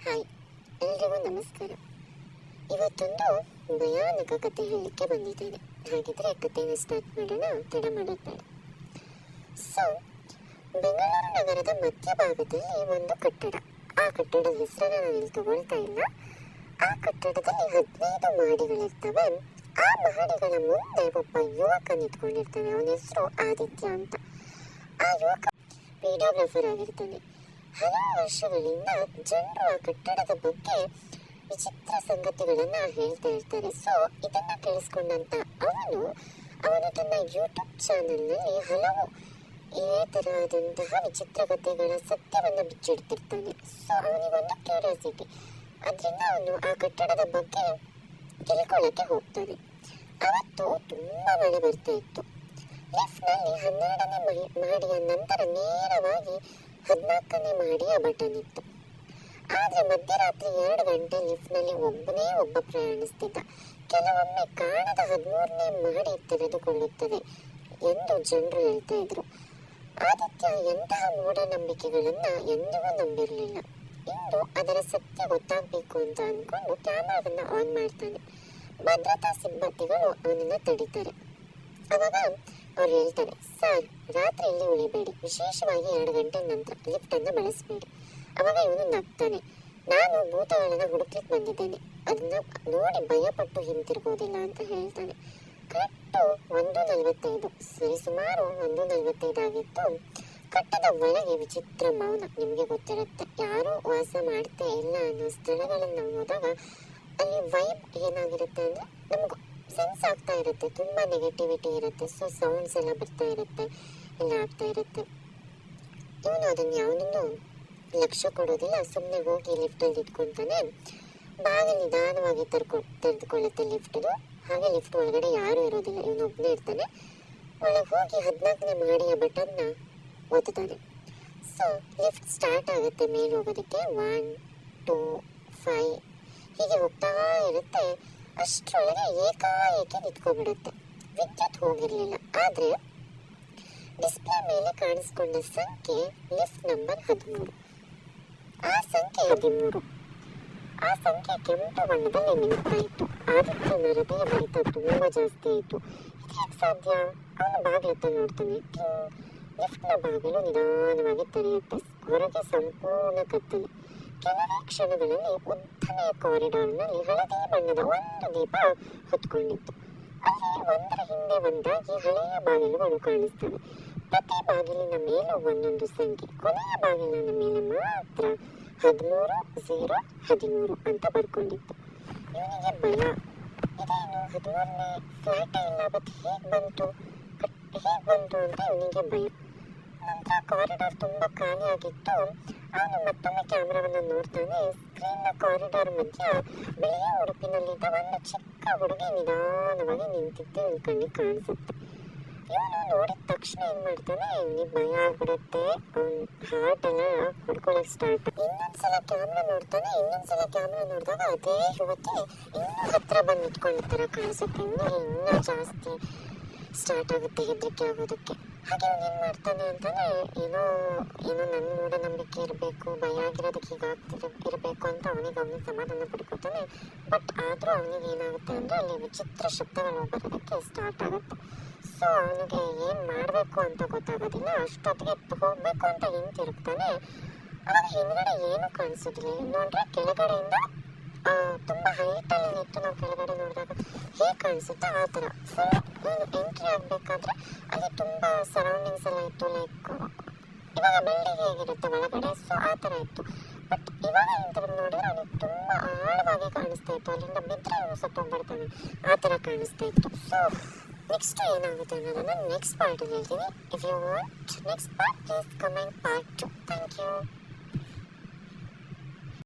Hi, ಎಲ್ರಿಗೂ ನಮಸ್ಕಾರ. ಇವತ್ತೊಂದು ಭಯಾನಕ ಕತೆ ಹೇಳಲಿಕ್ಕೆ ಬಂದಿದ್ದೇನೆ. ಹಾಗಿದ್ರೆ ಕಥೆನ ಸ್ಟಾರ್ಟ್ ಮಾಡೋಣ, ತಡ ಮಾಡೋದು ಬೇಡ. ಸೊ, ಬೆಂಗಳೂರು ನಗರದ ಮಧ್ಯಭಾಗದಲ್ಲಿ ಒಂದು ಕಟ್ಟಡ. ಆ ಕಟ್ಟಡದ ಹೆಸರನ್ನು ನಾವಿಲ್ಲಿ ತಗೊಳ್ತಾ ಇಲ್ಲ. ಆ ಕಟ್ಟಡದಲ್ಲಿ 15 ಮಹಡಿಗಳಿರ್ತವೆ. ಆ ಮಹಡಿಗಳ ಮುಂದೆ ಒಬ್ಬ ಯುವಕ ನಿಂತ್ಕೊಂಡಿರ್ತಾನೆ. ಅವನ ಹೆಸರು ಆದಿತ್ಯ ಅಂತ. ಆ ಯುವಕ ವಿಡಿಯೋಗ್ರಾಫರ್ ಆಗಿರ್ತಾನೆ. ಹಲವು ವರ್ಷಗಳಿಂದ ಜನರು ಆ ಕಟ್ಟಡದ ಬಗ್ಗೆ ವಿಚಿತ್ರ ಸಂಗತಿಗಳನ್ನ ಹೇಳ್ತಾ ಇರ್ತಾರೆ. ಸೊ ಇದನ್ನ ಕೇಳಿಸ್ಕೊಂಡಂತ ಅವನು ತನ್ನ ಯೂಟ್ಯೂಬ್ ಚಾನೆಲ್ನಲ್ಲಿ ಹಲವು ಇದೇ ತರಹದಂತಹ ವಿಚಿತ್ರ ಕಥೆಗಳ ಸತ್ಯವನ್ನ ಬಿಚ್ಚಿಡ್ತಿರ್ತಾನೆ. ಸೊ ಅವನಿಗೊಂದು ಕ್ಯೂರಿಯಾಸಿಟಿ, ಅದರಿಂದ ಅವನು ಆ ಕಟ್ಟಡದ ಬಗ್ಗೆ ತಿಳ್ಕೊಳ್ಳಕ್ಕೆ ಹೋಗ್ತಾನೆ. ಅವತ್ತು ತುಂಬಾ ಮಳೆ ಬರ್ತಾ ಇತ್ತು. ಲಿಫ್ಟ್ನಲ್ಲಿ 12ನೇ ಮಹಡಿಯ ನಂತರ ನೇರವಾಗಿ 14ನೇ ಮಹಡಿಯ ಬಟನ್ ಇತ್ತು. ಆದ್ರೆ ಮಧ್ಯರಾತ್ರಿ 2 ಗಂಟೆ ಲಿಫ್ಟ್ನಲ್ಲಿ ಒಬ್ಬ ಪ್ರಯಾಣಿಸ್ತಿದ್ದ. ಕೆಲವೊಮ್ಮೆ ಕಾಣದ 13ನೇ ಮಹಡಿ ತೆರೆದುಕೊಳ್ಳುತ್ತದೆ ಎಂದು ಜನರು ಹೇಳ್ತಾ ಇದ್ರು. ಆದಿತ್ಯ ಎಂತಹ ಮೂಢನಂಬಿಕೆಗಳನ್ನ ಎಂದಿಗೂ ನಂಬಿರಲಿಲ್ಲ. ಇಂದು ಅದರ ಸತ್ಯ ಗೊತ್ತಾಗಬೇಕು ಅಂತ ಅನ್ಕೊಂಡು ಕ್ಯಾಮರಾವನ್ನ ಆನ್ ಮಾಡ್ತಾನೆ. ಭದ್ರತಾ ಸಿಬ್ಬಂದಿಗಳು ಅವನನ್ನ ತಡೀತಾರೆ. ಅವಾಗ ಅವ್ರು ಹೇಳ್ತಾರೆ, ಸರ್, ರಾತ್ರಿ ಇಲ್ಲಿ ಉಳಿಬೇಡಿ, ವಿಶೇಷವಾಗಿ 2 ಗಂಟೆ ನಂತರ ಲಿಫ್ಟ್ ಅನ್ನು ಬಳಸಬೇಡಿ. ಅವಾಗ ಇವನು ನಗ್ತಾನೆ, ನಾನು ಭೂತಗಳನ್ನ ಹುಡುಕ್ಲಿಕ್ಕೆ ಬಂದಿದ್ದೇನೆ, ಅದನ್ನ ನೋಡಿ ಭಯಪಟ್ಟು ಹಿಂತಿರ್ಬೋದಿಲ್ಲ ಅಂತ ಹೇಳ್ತಾನೆ. ಕರೆಕ್ಟು 1:45, ಸುಮಾರು 1:45 ಆಗಿತ್ತು. ಕಟ್ಟದ ಒಳಗೆ ವಿಚಿತ್ರ ಮೌನ. ನಿಮ್ಗೆ ಗೊತ್ತಿರುತ್ತೆ, ಯಾರು ವಾಸ ಮಾಡ್ತಾ ಇಲ್ಲ ಅನ್ನೋ ಸ್ಥಳಗಳನ್ನ ಹೋದಾಗ ಅಲ್ಲಿ ವೈಬ್ ಏನಾಗಿರುತ್ತೆ ಅಂದ್ರೆ ನಮ್ಗೆ ಸೆನ್ಸ್ ಆಗ್ತಾ ಇರುತ್ತೆ. ತುಂಬಾ ನೆಗೆಟಿವಿಟಿ ಇರುತ್ತೆ. ಸೊ ಸೌಂಡ್ಸ್ ಎಲ್ಲ ಬರ್ತಾ ಇರುತ್ತೆ, ಎಲ್ಲ ಆಗ್ತಾ ಇರುತ್ತೆ. ಇವನು ಅದನ್ನ ಯಾವುದನ್ನು ಲಕ್ಷ್ಯ ಕೊಡೋದಿಲ್ಲ. ಸುಮ್ಮನೆ ಹೋಗಿ ಲಿಫ್ಟಲ್ಲಿ ಇಟ್ಕೊಂತಾನೆ. ಬಾಗಿಲು ನಿಧಾನವಾಗಿ ತೆರೆದುಕೊಳ್ಳುತ್ತೆ ಲಿಫ್ಟ್ದು. ಹಾಗೆ ಲಿಫ್ಟ್ ಒಳಗಡೆ ಯಾರು ಇರೋದಿಲ್ಲ, ಇವನು ಒಬ್ಬನೇ ಇರ್ತಾನೆ. ಒಳಗೆ ಹೋಗಿ 14ನೇ ಮಹಡಿಯ ಬಟನ್ನ ಒತ್ತುತ್ತಾನೆ. ಸೊ ಲಿಫ್ಟ್ ಸ್ಟಾರ್ಟ್ ಆಗುತ್ತೆ ಮೇಲೆ ಹೋಗೋದಕ್ಕೆ. 1, 2, 5 ಹೀಗೆ ಹೋಗ್ತಾ ಇರುತ್ತೆ. ಅಷ್ಟರೊಳಗೆ ಏಕಾಏಕಿ ನಿಂತ್ಕೊಂಡ್ಬಿಡುತ್ತೆ. ವಿದ್ಯುತ್ ಹೋಗಿರಲಿಲ್ಲ. ಆದರೆ ಡಿಸ್ಪ್ಲೇ ಮೇಲೆ ಕಾಣಿಸ್ಕೊಂಡ ಸಂಖ್ಯೆ ಲಿಫ್ಟ್ ನಂಬರ್ 13. ಆ ಸಂಖ್ಯೆ 13. ಆ ಸಂಖ್ಯೆ ಕೆಂಪು ಬಣ್ಣದಲ್ಲಿ ನಿಲ್ತಾ ಇತ್ತು. ಆದಿತ್ಯನ ಹೃದಯ ಬಡಿತ ತುಂಬ ಜಾಸ್ತಿ ಆಯಿತು. ಇದು ಹೇಗೆ ಸಾಧ್ಯ? ಅವನು ಬಾಗಿಲತ್ತ ನೋಡ್ತಾನೆ. ಲಿಫ್ಟ್ನ ಬಾಗಿಲು ನಿಧಾನವಾಗಿ ತೆರೆಯುತ್ತೆ. ಹೊರಗೆ ಸಂಪೂರ್ಣ ಕತ್ತಲೆ. ಕೆಲವೇ ಕ್ಷಣಗಳಲ್ಲಿ ಉದ್ದನೆಯ ಕಾರಿಡಾರ್ನಲ್ಲಿ ಹಳದಿ ಬಣ್ಣದ ಒಂದು ದೀಪ ಹೊತ್ಕೊಂಡಿತ್ತು. ಅಲ್ಲಿ ಒಂದರ ಹಿಂದೆ ಒಂದಾಗಿ ಹಳೆಯ ಬಾಗಿಲುಗಳು ಕಾಣಿಸ್ತವೆ. ಪ್ರತಿ ಬಾಗಿಲಿನ ಮೇಲೂ ಒಂದೊಂದು ಸಂಖ್ಯೆ. ಕೊನೆಯ ಬಾಗಿಲಿನ ಮೇಲೆ ಮಾತ್ರ 13-0-13 ಅಂತ ಬರ್ಕೊಂಡಿತ್ತು. ಇವನಿಗೆ ಭಯ. ಇದೇನು 13ನೇ ಫ್ಲಾಟೇ ಇಲ್ಲ, ಬಟ್ ಹೇಗೆ ಬಂತು ಅಂತ ಇವನಿಗೆ ಭಯ. ನಂತರ ಕಾರಿಡಾರ್ ತುಂಬ ಖಾಲಿಯಾಗಿತ್ತು. ಅವನು ಮತ್ತೊಮ್ಮೆ ಕ್ಯಾಮ್ರಾವನ್ನು ನೋಡ್ತಾನೆ. ಸ್ಕ್ರೀನ್ನ ಕಾರಿಡಾರ್ ಮಧ್ಯ ಬಿಳಿಯ ಉಡುಪಿನಲ್ಲಿದ್ದ ಒಂದು ಚಿಕ್ಕ ಹುಡುಗಿ ನಿಧಾನವಾಗಿ ನಿಂತಿದ್ದು ಇವನ ಕಣ್ಣಿಗೆ ಕಾಣಿಸುತ್ತೆ. ಇವನು ನೋಡಿದ ತಕ್ಷಣ ಏನ್ ಮಾಡ್ತಾನೆ, ಇವನಿಗೆ ಭಯ ಆಗ್ಬಿಡುತ್ತೆ. ಹಾರ್ಟ್ ಎಲ್ಲ ಹೊಡ್ಕೊಳಕ್ ಸ್ಟಾರ್ಟ್. ಇನ್ನೊಂದ್ಸಲ ಕ್ಯಾಮ್ರಾ ನೋಡಿದಾಗ ಅದೇ ಯುವತಿ ಇನ್ನೂ ಹತ್ರ ಬಂದು ನಿಂತ್ಕೊಂಡಿರ್ತಾರ ಕಾಣಿಸುತ್ತೆ. ಇನ್ನೂ ಜಾಸ್ತಿ ಸ್ಟಾರ್ಟ್ ಆಗುತ್ತೆ ಹೆದರಿಕೆ ಆಗೋದಕ್ಕೆ. ಹಾಗೆ ಅವನು ಏನು ಮಾಡ್ತಾನೆ ಅಂತಾನೆ, ಏನೋ ನನ್ನ ಮೂಢನಂಬಿಕೆ ಇರಬೇಕು, ಭಯ ಆಗಿರೋದಕ್ಕೆ ಇರಬೇಕು ಅಂತ ಅವನಿಗೆ ಸಮಾಧಾನ ಪಡ್ಕೊತಾನೆ. ಬಟ್ ಆದರೂ ಅವನಿಗೆ ಏನಾಗುತ್ತೆ ಅಂದರೆ ಅಲ್ಲಿ ವಿಚಿತ್ರ ಶಬ್ದಗಳು ಬರೋದಕ್ಕೆ ಸ್ಟಾರ್ಟ್ ಆಗುತ್ತೆ. ಸೊ ಅವನಿಗೆ ಏನು ಮಾಡಬೇಕು ಅಂತ ಗೊತ್ತಾಗೋದಿಲ್ಲ. ಅಷ್ಟೊತ್ತಿಗೆ ಹೋಗಬೇಕು ಅಂತ ಹಿಂತಿರುಗ್ತಾನೆ. ಅವಾಗ ಹಿಂದ್ಗಡೆ ಏನೂ ಕಾಣಿಸೋದಿಲ್ಲ. ನೋಡ್ರೆ ಕೆಳಗಡೆಯಿಂದ ತುಂಬ ಹೈಟಲ್ಲಿ ನಿಂತು ನಾವು ಕೆಳಗಡೆ ನೋಡಿದಾಗ ಹೇಗೆ ಕಾಣಿಸುತ್ತೆ ಆ ಥರ. ಸೊ ಎಂಟ್ರಿ ಆಗಬೇಕಾದ್ರೆ ಅಲ್ಲಿ ತುಂಬ ಸರೌಂಡಿಂಗ್ಸ್ ಎಲ್ಲ ಇತ್ತು. ಲೈಕ್ ಇವಾಗ ಬಿಲ್ಡಿಂಗ್ ಹೇಗಿರುತ್ತೆ ಒಳಗಡೆ, ಸೊ ಆ ಥರ ಇತ್ತು. ಬಟ್ ಇವಾಗ ಹಿಂತಿರುಗಿ ನೋಡಿದ್ರೆ ಅವನಿಗೆ ತುಂಬ ಆಳವಾಗಿ ಕಾಣಿಸ್ತಾ ಇತ್ತು. ಅಲ್ಲಿಂದ ಬಿದ್ದರೆ ಅವನು ಸತ್ತೋಗ್ಬಿಡ್ತಾನೆ, ಆ ಥರ ಕಾಣಿಸ್ತಾ ಇತ್ತು. ಸೊ ನೆಕ್ಸ್ಟ್ ಏನಾಗುತ್ತೆ ಅನ್ನೋದನ್ನು ನೆಕ್ಸ್ಟ್ ಪಾರ್ಟಲ್ಲಿ ಹೇಳ್ತೀನಿ. If you want next part, please comment part 2. Thank you.